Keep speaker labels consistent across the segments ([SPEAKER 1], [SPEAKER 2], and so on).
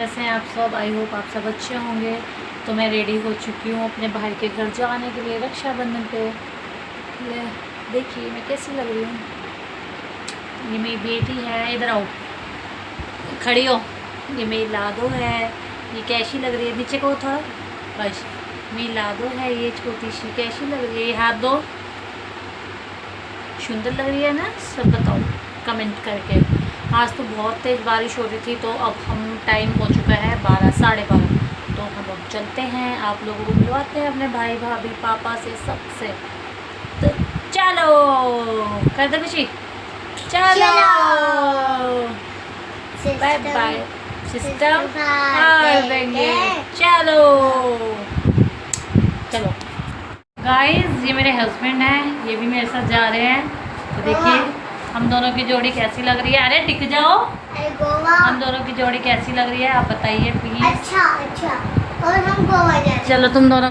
[SPEAKER 1] कैसे हैं आप सब। आई होप आप सब अच्छे होंगे। तो मैं रेडी हो चुकी हूँ अपने भाई के घर जाने के लिए रक्षाबंधन पे। ये देखिए मैं कैसी लग रही हूँ। ये मेरी बेटी है, इधर आओ, खड़ी हो। ये मेरी लाडो है, ये कैसी लग रही है, नीचे को थोड़ा बस। मेरी लाडो है, ये छोटी सी कैसी लग रही है, ये हाथ दो। सुंदर लग रही है ना, सब बताओ कमेंट करके। आज तो बहुत तेज़ बारिश हो रही थी, तो अब हम टाइम हो चुका है 12 साढ़े 12, तो हम अब चलते हैं, आप लोगों को मिलवाते हैं अपने भाई भाभी पापा से सबसे। तो चलो कर दो खुशी, चलो बाय बाय सिस्टम और देंगे। चलो चलो गाइस, ये मेरे हस्बैंड हैं, ये भी मेरे साथ जा रहे हैं। तो देखिए हम दोनों की जोड़ी कैसी लग रही है। अरे टिक जाओ, हम दोनों की जोड़ी कैसी लग रही है आप बताइए प्लीज।
[SPEAKER 2] अच्छा और हम गोवा जा रहे हैं।
[SPEAKER 1] चलो तुम दोनों।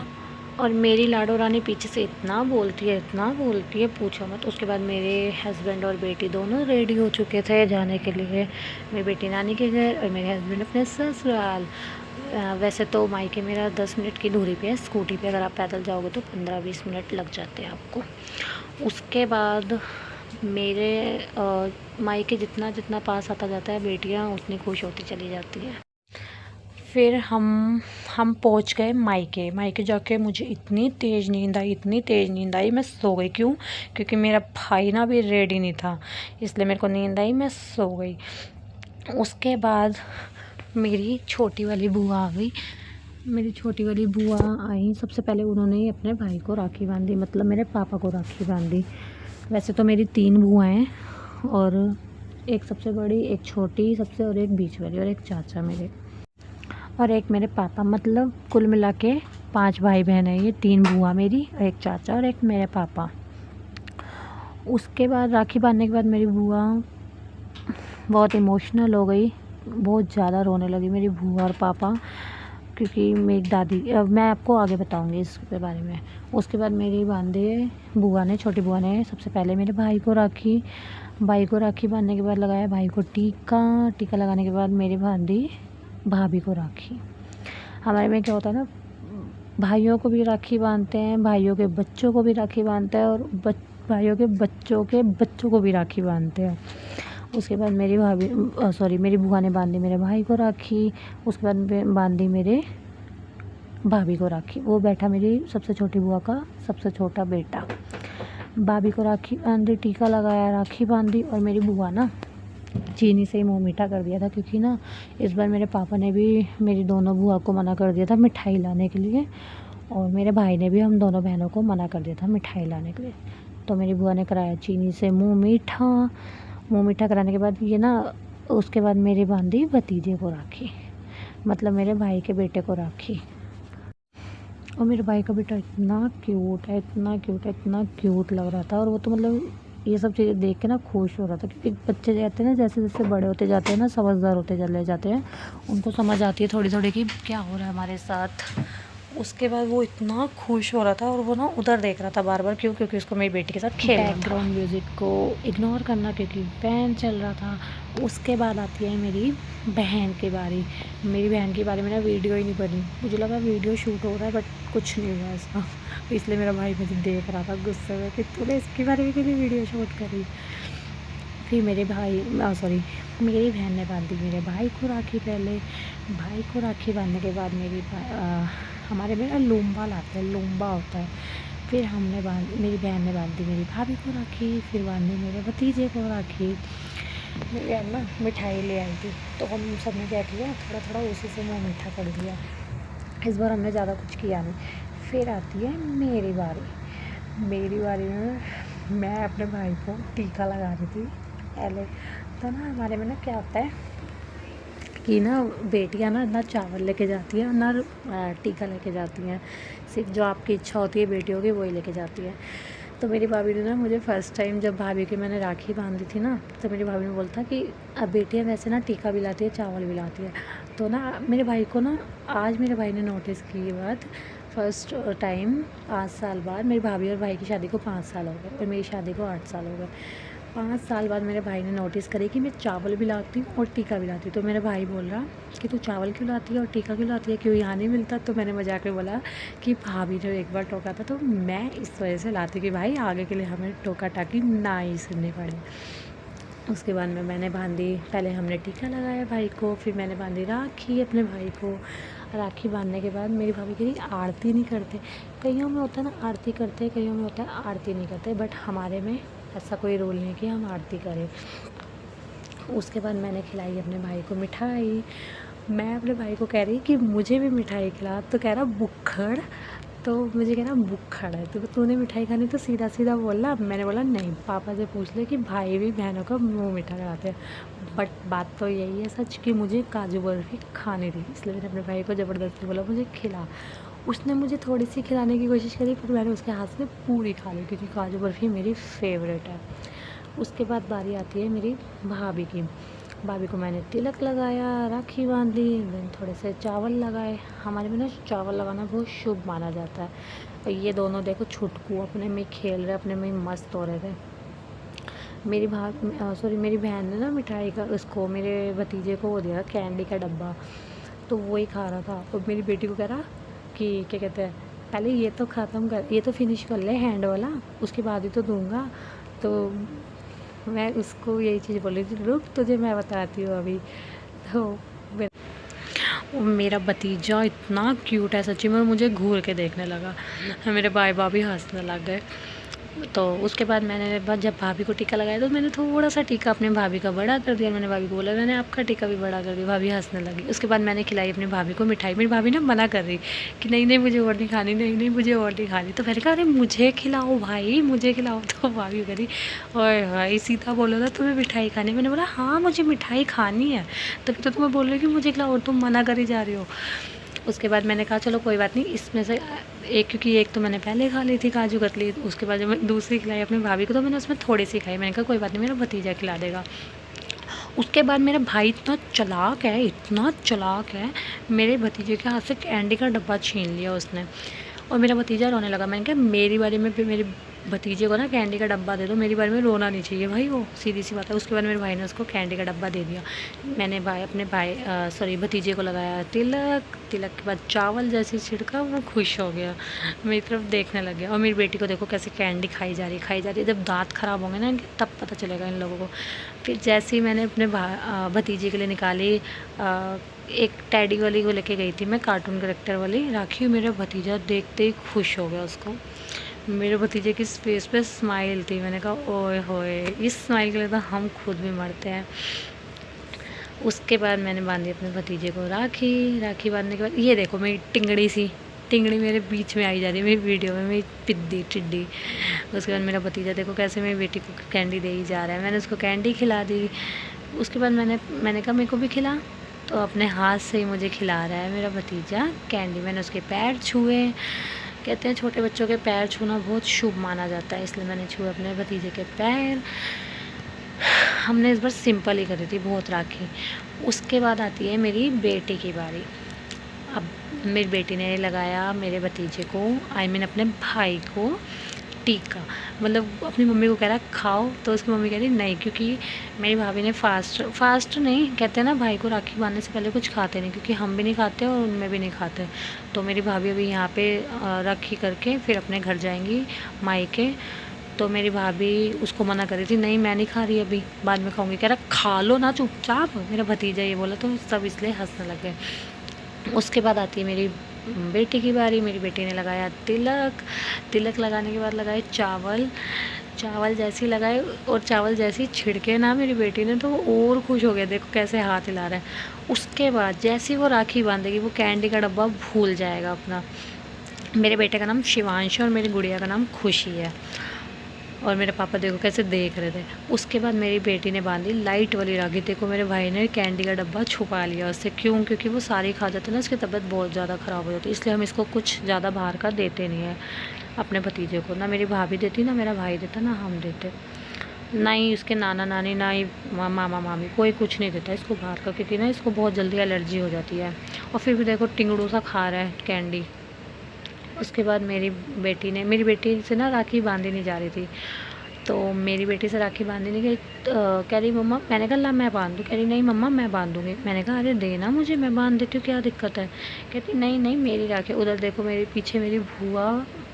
[SPEAKER 1] और मेरी लाडो रानी पीछे से इतना बोलती है पूछो मत। उसके बाद मेरे हस्बैंड और बेटी दोनों रेडी हो चुके थे जाने के लिए। मेरी बेटी नानी के घर और मेरे हस्बैंड अपने ससुराल। वैसे तो मायके मेरा 10 मिनट की दूरी पे है, स्कूटी पे अगर आप पैदल जाओगे तो 15-20 मिनट लग जाते हैं आपको। उसके बाद मेरे मायके जितना जितना पास आता जाता है बेटियां उतनी खुश होती चली जाती हैं। फिर हम पहुंच गए मायके जाके मुझे इतनी तेज़ नींद आई मैं सो गई। क्यों? क्योंकि मेरा भाई ना भी रेडी नहीं था, इसलिए मेरे को नींद आई, मैं सो गई। उसके बाद मेरी छोटी वाली बुआ आ गई। मेरी छोटी वाली बुआ आई, सबसे पहले उन्होंने अपने भाई को राखी बांधी, मतलब मेरे पापा को राखी बांधी। वैसे तो मेरी 3 बुआएं हैं, और एक सबसे बड़ी, एक छोटी सबसे, और एक बीच वाली, और एक चाचा मेरे, और एक मेरे पापा। मतलब कुल मिला के 5 भाई बहन है। ये 3 बुआ मेरी, एक चाचा और एक मेरे पापा। उसके बाद राखी बांधने के बाद मेरी बुआ बहुत इमोशनल हो गई, बहुत ज़्यादा रोने लगी मेरी बुआ और पापा, क्योंकि मेरी दादी, मैं आपको आगे बताऊंगी इसके बारे में। उसके बाद मेरी बुआ ने, छोटी बुआ ने सबसे पहले मेरे भाई को राखी बांधने के बाद लगाया भाई को टीका लगाने के बाद मेरी भाभी को राखी। हमारे में क्या होता है ना, भाइयों को भी राखी बांधते हैं, भाइयों के बच्चों को भी राखी बांधते हैं, और भाइयों के बच्चों के बच्चों को भी राखी बांधते हैं। उसके बाद मेरी बुआ ने बांधी मेरे भाई को राखी। उसके बाद बांधी मेरे भाभी को राखी। वो बैठा मेरी सबसे छोटी बुआ का सबसे छोटा बेटा। भाभी को राखी बांधी, टीका लगाया, राखी बांधी, और मेरी बुआ ना चीनी से ही मुँह मीठा कर दिया था, क्योंकि ना इस बार मेरे पापा ने भी मेरी दोनों बुआ को मना कर दिया था मिठाई लाने के लिए, और मेरे भाई ने भी हम दोनों बहनों को मना कर दिया था मिठाई लाने के लिए। तो मेरी बुआ ने कराया चीनी से मुँह मीठा कराने के बाद ये ना, उसके बाद मेरी बांधी भतीजे को राखी, मतलब मेरे भाई के बेटे को राखी। और मेरे भाई का बेटा इतना क्यूट लग रहा था, और वो तो मतलब ये सब चीज़ें देख के ना खुश हो रहा था, क्योंकि बच्चे जाते हैं ना, जैसे जैसे बड़े होते जाते हैं ना, समझदार होते चले जाते हैं, उनको समझ आती है थोड़ी थोड़ी कि क्या हो रहा है हमारे साथ। उसके बाद वो इतना खुश हो रहा था, और वो ना उधर देख रहा था बार बार। क्यों? क्योंकि उसको मेरी बेटी के साथ खेलना था। बैकग्राउंड म्यूज़िक को इग्नोर करना, क्योंकि बैंड चल रहा था। उसके बाद आती है मेरी बहन की बारी। मेरी बहन की बारी में ना वीडियो ही नहीं बनी, मुझे लगा वीडियो शूट हो रहा है, बट कुछ नहीं हुआ ऐसा। इसलिए मेरा भाई मुझे देख रहा था गुस्से में कि तूने इसके बारे में क्यों नहीं वीडियो शूट करी। फिर मेरी बहन ने बांधी मेरे भाई को राखी। पहले भाई को राखी बांधने के बाद हमारे में ना लूम्बा लाते हैं, लूम्बा होता है। फिर मेरी बहन ने बांधी मेरी भाभी को राखी, फिर बांधी मेरे भतीजे को राखी। मेरी बहन ना मिठाई ले आई थी, तो हम सब ने क्या किया, थोड़ा थोड़ा उसी से मुँह मीठा कर दिया। इस बार हमने ज़्यादा कुछ किया नहीं। फिर आती है मेरी बारी में मैं अपने भाई को टीका लगा रही थी पहले। तो ना हमारे में ना क्या होता है कि ना बेटियां ना चावल लेके जाती हैं, ना टीका लेके जाती हैं। सिर्फ जो आपकी इच्छा होती है बेटियों की वही लेके जाती है। तो मेरी भाभी ने ना मुझे फ़र्स्ट टाइम जब भाभी की मैंने राखी बांधी थी ना, तो मेरी भाभी ने बोलता कि अब बेटियां वैसे ना टीका भी लाती है, चावल भी लाती है। तो ना मेरे भाई को ना, आज मेरे भाई ने नोटिस की ये बात। फ़र्स्ट टाइम 5 साल बाद, मेरी भाभी और भाई की शादी को 5 साल हो गए, और मेरी शादी को 8 साल हो गए। 5 साल बाद मेरे भाई ने नोटिस करी कि मैं चावल भी लाती हूँ और टीका भी लाती हूँ। तो मेरा भाई बोल रहा कि तू चावल क्यों लाती है और टीका क्यों लाती है, क्यों यहाँ नहीं मिलता। तो मैंने मजाक में बोला कि भाभी ने एक बार टोका था तो मैं इस वजह से लाती कि भाई आगे के लिए हमें टोका टाकी ना ही सुननी पड़े। उसके बाद में मैंने बांधी, पहले हमने टीका लगाया भाई को, फिर मैंने बांधी राखी अपने भाई को। राखी बांधने के बाद मेरी भाभी कह रही आरती नहीं करते। कईयों में होता है ना आरती करते, कईयों में होता है आरती नहीं करते, बट हमारे में ऐसा कोई रूल नहीं कि हम आरती करें। उसके बाद मैंने खिलाई अपने भाई को मिठाई। मैं अपने भाई को कह रही कि मुझे भी मिठाई खिला, तो कह रहा बुक्खड़। तो मुझे कह रहा बुक्खड़ है तो तूने मिठाई खानी तो सीधा सीधा बोला। मैंने बोला नहीं, पापा से पूछ ले कि भाई भी बहनों का मुँह मीठा कराते हैं। बट बात तो यही है सच कि मुझे काजू बर्फ़ी खानी थी, इसलिए मैंने अपने भाई को ज़बरदस्ती बोला मुझे खिला। उसने मुझे थोड़ी सी खिलाने की कोशिश करी, फिर मैंने उसके हाथ से पूरी खा ली क्योंकि काजू बर्फ़ी मेरी फेवरेट है। उसके बाद बारी आती है मेरी भाभी की। भाभी को मैंने तिलक लगाया, राखी बांधी, देन थोड़े से चावल लगाए। हमारे में ना चावल लगाना बहुत शुभ माना जाता है। और ये दोनों देखो छुटकू अपने में खेल रहे, अपने में मस्त हो रहे थे। मेरी मेरी बहन ने ना मिठाई का उसको मेरे भतीजे को वो दिया कैंडी का डब्बा, तो वही खा रहा था। और मेरी बेटी को कह रहा कि क्या कहते हैं पहले ये तो ख़त्म कर, ये तो फिनिश कर ले हैंड वाला, उसके बाद ही तो दूँगा। तो मैं उसको यही चीज़ बोल रही थी, रुक तुझे मैं बताती हूँ अभी। तो मेरा भतीजा इतना क्यूट है सच्ची में, मुझे घूर के देखने लगा। मेरे भाई भाभी हंसने लग गए। तो उसके बाद मैंने जब भाभी को टीका लगाया तो मैंने थोड़ा सा टीका अपने भाभी का बड़ा कर दिया। मैंने भाभी को बोला मैंने आपका टीका भी बड़ा कर दिया। भाभी हंसने लगी। उसके बाद मैंने खिलाई अपनी भाभी को मिठाई। मेरी भाभी ना मना कर रही कि नहीं नहीं मुझे और नहीं खानी, नहीं नहीं मुझे और नहीं खानी। तो मैंने कहा अरे मुझे खिलाओ भाई, मुझे खिलाओ। तो भाभी कह रही ओए भाई सीधा बोलो था तुम्हें मिठाई खानी। मैंने बोला हाँ मुझे मिठाई खानी है, तभी तो तुम्हें बोल रही हो कि मुझे खिलाओ और तुम मना करी जा रही हो। उसके बाद मैंने कहा चलो कोई बात नहीं, इसमें से एक, क्योंकि एक तो मैंने पहले खा ली थी काजू कतली। उसके बाद जब मैं दूसरी खिलाई अपनी भाभी को तो मैंने उसमें थोड़ी सी खाई। मैंने कहा कोई बात नहीं मेरा भतीजा खिला देगा। उसके बाद मेरा भाई इतना चालाक है, इतना चालाक है, मेरे भतीजे के हाथ से कैंडी का डब्बा छीन लिया उसने और मेरा भतीजा रोने लगा। मैंने कहा मेरी बारे में मेरे भतीजे को ना कैंडी का डब्बा दे दो, मेरी बारे में रोना नहीं चाहिए भाई, वो सीधी सी बात है। उसके बाद मेरे भाई ने उसको कैंडी का डब्बा दे दिया। मैंने अपने भतीजे को लगाया तिलक। तिलक के बाद चावल जैसे छिड़का वो खुश हो गया, मेरी तरफ देखने लग गया। और मेरी बेटी को देखो कैसे कैंडी खाई जा रही। जब दांत ख़राब होंगे ना इनके तब पता चलेगा इन लोगों को। फिर जैसे ही मैंने अपने भतीजे के लिए निकाली एक टैडी वाली को लेके गई थी मैं, कार्टून करेक्टर वाली राखी। मेरा भतीजा देखते ही खुश हो गया उसको। मेरे भतीजे की फेस पे स्माइल थी। मैंने कहा ओए होए, इस स्माइल के लिए तो हम खुद भी मरते हैं। उसके बाद मैंने बांधी अपने भतीजे को राखी बांधने के बाद ये देखो मेरी टिंगड़ी मेरे बीच में आई जा रही है मेरी वीडियो में, मेरी पिद्दी टिड्डी। उसके बाद मेरा भतीजा देखो कैसे मेरी बेटी को कैंडी दे ही जा रहा है। मैंने उसको कैंडी खिला दी। उसके बाद मैंने कहा मेरे को भी खिला, तो अपने हाथ से ही मुझे खिला रहा है मेरा भतीजा कैंडी। मैंने उसके पैर छुए। कहते हैं छोटे बच्चों के पैर छूना बहुत शुभ माना जाता है, इसलिए मैंने छुए अपने भतीजे के पैर। हमने इस बार सिंपल ही करी थी बहुत राखी। उसके बाद आती है मेरी बेटी की बारी। अब मेरी बेटी ने लगाया मेरे भतीजे को, अपने भाई को टीका। मतलब अपनी मम्मी को कह रहा खाओ, तो उसकी मम्मी कह रही नहीं, क्योंकि मेरी भाभी ने फास्ट नहीं कहते ना, भाई को राखी बांधने से पहले कुछ खाते नहीं, क्योंकि हम भी नहीं खाते और उनमें भी नहीं खाते। तो मेरी भाभी अभी यहाँ पे राखी करके फिर अपने घर जाएंगी मायके। तो मेरी भाभी उसको मना कर रही थी नहीं मैं नहीं खा रही अभी, बाद में खाऊंगी। कह रहा खा लो ना चुपचाप। मेरा भतीजा ये बोला तो सब इसलिए हंसने लग गए। उसके बाद आती है मेरी बेटी की बारी। मेरी बेटी ने लगाया तिलक लगाने के बाद लगाए चावल जैसे ही लगाए और चावल जैसे ही छिड़के ना मेरी बेटी ने, तो वो और खुश हो गया। देखो कैसे हाथ हिला रहा है। उसके बाद जैसे ही वो राखी बांधेगी वो कैंडी का डब्बा भूल जाएगा अपना। मेरे बेटे का नाम शिवांश और मेरी गुड़िया का नाम खुशी है। और मेरे पापा देखो कैसे देख रहे थे। उसके बाद मेरी बेटी ने बांधी लाइट वाली राखी। देखो मेरे भाई ने कैंडी का डब्बा छुपा लिया उससे, क्यों? क्योंकि वो सारी खा जाते ना, इसकी तबीयत बहुत ज़्यादा ख़राब हो जाती, इसलिए हम इसको कुछ ज़्यादा बाहर का देते नहीं है अपने भतीजे को। ना मेरी भाभी देती, ना मेरा भाई देता, ना हम देते, ना ही उसके नाना नानी, ना ही मामा मामी, कोई कुछ नहीं देता इसको बाहर का, क्योंकि ना इसको बहुत जल्दी एलर्जी हो जाती है। और फिर भी देखो टिंगड़ू सा खा रहा है कैंडी। उसके बाद मेरी बेटी से ना राखी बांधी नहीं जा रही थी, तो मेरी बेटी से राखी बांधने नहीं गई, कह रही मम्मा, मैंने कहा ला मैं बांध दूँ, कह रही नहीं मम्मा मैं बांध दूँगी। मैंने कहा अरे देना मुझे, मैं बांध देती हूँ, क्या दिक्कत है। कहती नहीं नहीं मेरी राखी। उधर देखो मेरे पीछे मेरी बुआ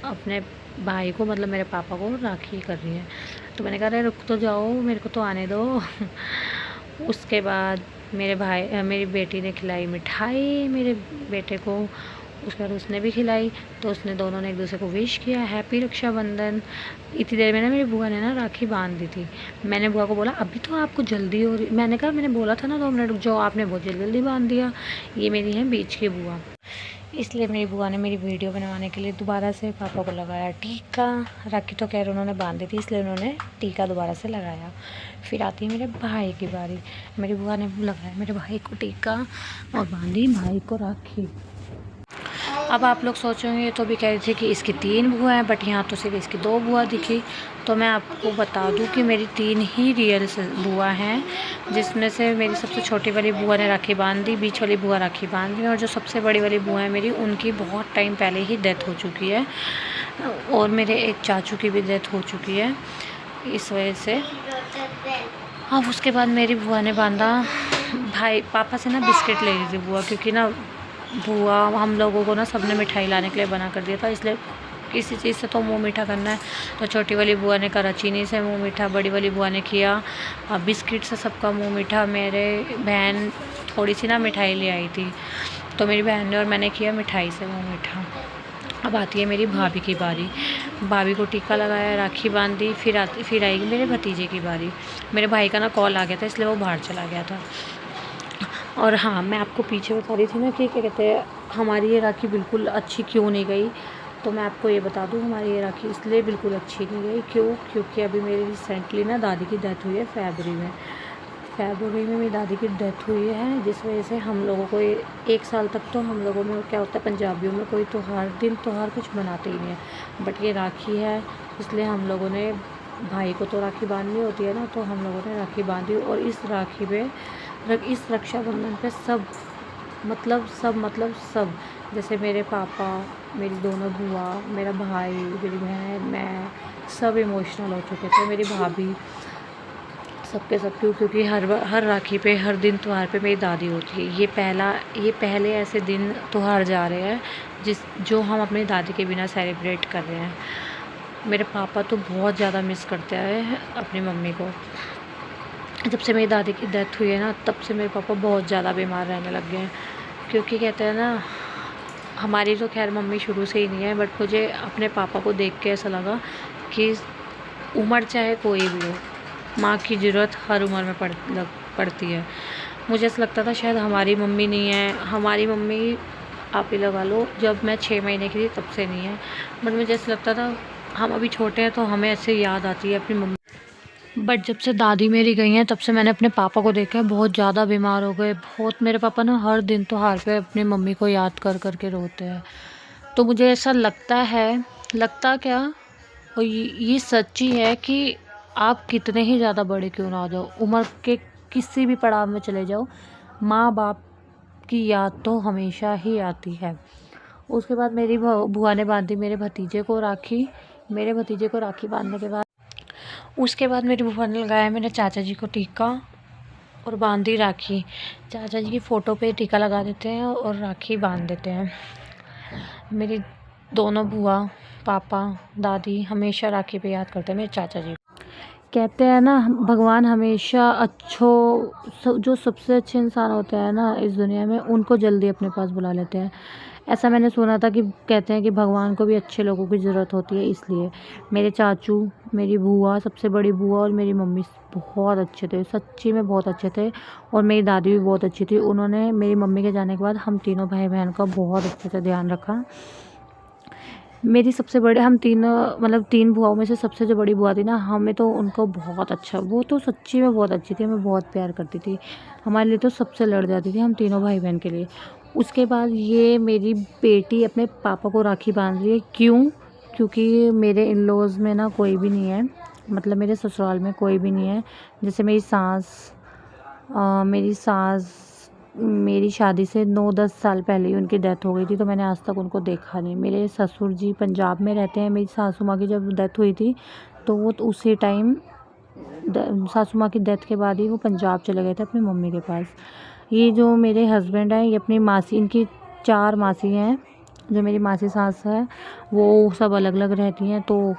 [SPEAKER 1] अपने भाई को मतलब मेरे पापा को राखी कर रही है। तो मैंने कहा अरे रुक तो जाओ, मेरे को तो आने दो। उसके बाद मेरी बेटी ने खिलाई मिठाई मेरे बेटे को। उसके बाद उसने भी खिलाई, तो उसने दोनों ने एक दूसरे को विश किया हैप्पी रक्षाबंधन। इतनी देर में ना मेरी बुआ ने ना राखी बांध दी थी। मैंने बुआ को बोला अभी तो आपको जल्दी हो रही, मैंने कहा मैंने बोला था ना 2 मिनट रुक जाओ, आपने बहुत जल्दी बांध दिया। ये मेरी है बीच की बुआ। इसलिए मेरी बुआ ने मेरी वीडियो बनवाने के लिए दोबारा से पापा को लगाया टीका। राखी तो खैर उन्होंने बांध दी थी, इसलिए उन्होंने टीका दोबारा से लगाया। फिर आती है मेरे भाई की बारी। मेरी बुआ ने लगाया मेरे भाई को टीका और बांधी भाई को राखी। अब आप लोग सोचेंगे तो भी कह रही थी कि इसकी 3 बुआ हैं, बट यहाँ तो सिर्फ इसकी 2 बुआ दिखी। तो मैं आपको बता दूं कि मेरी 3 ही रियल बुआ हैं, जिसमें से मेरी सबसे छोटी वाली बुआ ने राखी बांध दी, बीच वाली बुआ राखी बांध दी, और जो सबसे बड़ी वाली बुआ है मेरी, उनकी बहुत टाइम पहले ही डेथ हो चुकी है। और मेरे एक चाचू की भी डेथ हो चुकी है इस वजह से। अब उसके बाद मेरी बुआ ने बांधा भाई। पापा से ना बिस्किट ले ली थी बुआ, क्योंकि ना बुआ हम लोगों को ना सबने मिठाई लाने के लिए बना कर दिया था, इसलिए किसी चीज़ से तो मुंह मीठा करना है। तो छोटी वाली बुआ ने करा चीनी से मुंह मीठा, बड़ी वाली बुआ ने किया बिस्किट से सबका मुंह मीठा। मेरे बहन थोड़ी सी ना मिठाई ले आई थी, तो मेरी बहन ने और मैंने किया मिठाई से मुंह मीठा। अब आती है मेरी भाभी की बारी। भाभी को टीका लगाया, राखी बांध दी। फिर आएगी मेरे भतीजे की बारी। मेरे भाई का ना कॉल आ गया था, इसलिए वो बाहर चला गया था। और हाँ, मैं आपको पीछे बता रही थी ना कि क्या कहते हैं हमारी ये राखी बिल्कुल अच्छी क्यों नहीं गई। तो मैं आपको ये बता दूँ, हमारी ये राखी इसलिए बिल्कुल अच्छी नहीं गई क्योंकि अभी मेरी रिसेंटली ना दादी की डेथ हुई है फरवरी में मेरी दादी की डेथ हुई है, जिस वजह से हम लोगों को 1 साल तक तो हम लोगों में क्या होता है, पंजाबियों में कोई त्यौहार कुछ मनाते ही नहीं है। बट ये राखी है, इसलिए हम लोगों ने भाई को तो राखी बांधनी होती है ना, तो हम लोगों ने राखी बांधी। और इस राखी पे इस रक्षाबंधन पे सब जैसे मेरे पापा, मेरी दोनों बुआ, मेरा भाई, मेरी बहन, मैं सब इमोशनल हो चुके थे। मेरी भाभी, सबके सब क्योंकि हर राखी पे, हर दिन त्यौहार पे मेरी दादी होती है। ये पहले ऐसे दिन त्यौहार जा रहे हैं जो हम अपनी दादी के बिना सेलिब्रेट कर रहे हैं। मेरे पापा तो बहुत ज़्यादा मिस करते हैं अपनी मम्मी को। जब से मेरी दादी की डेथ हुई है ना, तब से मेरे पापा बहुत ज़्यादा बीमार रहने लग गए हैं। क्योंकि कहते हैं ना, हमारी तो खैर मम्मी शुरू से ही नहीं है, बट मुझे अपने पापा को देख के ऐसा लगा कि उम्र चाहे कोई भी हो, माँ की ज़रूरत हर उम्र में पड़ती है। मुझे ऐसा लगता था शायद हमारी मम्मी नहीं है, हमारी मम्मी आप ही लगा लो जब मैं 6 महीने की थी तब से नहीं है। बट मुझे ऐसा लगता था हम अभी छोटे हैं तो हमें ऐसे याद आती है अपनी मम्मी। बट जब से दादी मेरी गई हैं, तब से मैंने अपने पापा को देखा है बहुत ज़्यादा बीमार हो गए। बहुत मेरे पापा ना हर दिन त्यौहार पे अपनी मम्मी को याद कर के रोते हैं। तो मुझे ऐसा लगता क्या, और ये सच्ची है कि आप कितने ही ज़्यादा बड़े क्यों ना हो जाओ, उम्र के किसी भी पड़ाव में चले जाओ, माँ बाप की याद तो हमेशा ही आती है। उसके बाद मेरी बुआ ने बांधी मेरे भतीजे को राखी। मेरे भतीजे को राखी बांधने के बाद उसके बाद मेरी बुआ ने लगाया मेरे चाचा जी को टीका और बांधी राखी। चाचा जी की फ़ोटो पे टीका लगा देते हैं और राखी बांध देते हैं। मेरी दोनों बुआ, पापा, दादी हमेशा राखी पे याद करते हैं मेरे चाचा जी। कहते हैं ना, भगवान हमेशा जो सबसे अच्छे इंसान होते हैं ना इस दुनिया में, उनको जल्दी अपने पास बुला लेते हैं। ऐसा मैंने सुना था कि कहते हैं कि भगवान को भी अच्छे लोगों की ज़रूरत होती है। इसलिए मेरे चाचू, मेरी बुआ, सबसे बड़ी बुआ और मेरी मम्मी बहुत अच्छे थे, सच्ची में बहुत अच्छे थे। और मेरी दादी भी बहुत अच्छी थी। उन्होंने मेरी मम्मी के जाने के बाद हम तीनों भाई बहन का बहुत अच्छे से ध्यान रखा। मेरी सबसे बड़े हम तीनों 3 बुआओं में से सबसे जो बड़ी बुआ थी ना, हमें तो उनको बहुत अच्छा, वो तो सच्ची में बहुत अच्छी थी, हमें बहुत प्यार करती थी। हमारे लिए तो सबसे लड़ जाती थी हम तीनों भाई बहन के लिए। उसके बाद ये मेरी बेटी अपने पापा को राखी बांध रही है। क्योंकि मेरे इन लॉज़ में ना कोई भी नहीं है, मतलब मेरे ससुराल में कोई भी नहीं है। जैसे मेरी सास मेरी शादी से 9-10 साल पहले ही उनकी डेथ हो गई थी, तो मैंने आज तक उनको देखा नहीं। मेरे ससुर जी पंजाब में रहते हैं। मेरी सासू माँ की जब डेथ हुई थी तो उसी टाइम सासू माँ की डेथ के बाद ही वो पंजाब चले गए थे अपनी मम्मी के पास। ये जो मेरे हस्बैंड हैं ये अपनी मासी, इनकी 4 मासी हैं, जो मेरी मासी सास है वो सब अलग अलग रहती हैं। तो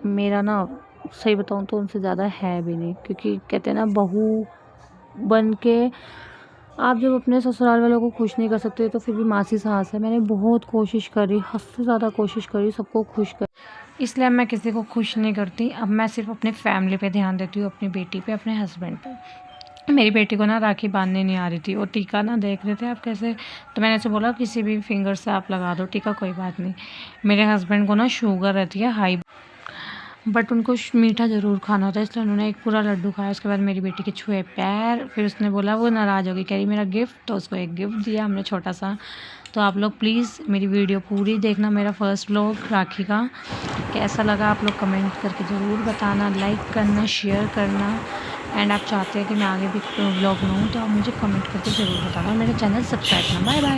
[SPEAKER 1] मेरा ना सही बताऊँ तो उनसे ज़्यादा है भी नहीं, क्योंकि कहते हैं ना बहू बन के आप जब अपने ससुराल वालों को खुश नहीं कर सकते तो फिर भी मासी सास है। मैंने बहुत कोशिश करी, हद से ज़्यादा कोशिश करी सबको खुश कर, इसलिए अब मैं किसी को खुश नहीं करती। अब मैं सिर्फ अपनी फैमिली पे ध्यान देती हूँ, अपनी बेटी पे, अपने हस्बैंड पे। मेरी बेटी को ना राखी बांधने नहीं आ रही थी, वो टीका ना देख रहे थे आप कैसे, तो मैंने ऐसे बोला किसी भी फिंगर से आप लगा दो टीका, कोई बात नहीं। मेरे हस्बैंड को ना शुगर रहती है हाई, बट उनको मीठा ज़रूर खाना होता है, इसलिए उन्होंने एक पूरा लड्डू खाया। उसके बाद मेरी बेटी के छुए पैर, फिर उसने बोला, वो नाराज़ हो गई, कह रही मेरा गिफ्ट, तो उसको एक गिफ्ट दिया हमने छोटा सा। तो आप लोग प्लीज़ मेरी वीडियो पूरी देखना, मेरा फर्स्ट व्लॉग राखी का कैसा लगा आप लोग कमेंट करके ज़रूर बताना, लाइक करना, शेयर करना। एंड आप चाहते हैं कि मैं आगे भी व्लॉग बनाऊँ तो आप मुझे कमेंट करके ज़रूर बताना, और मेरा चैनल सब्सक्राइब करना। Bye bye.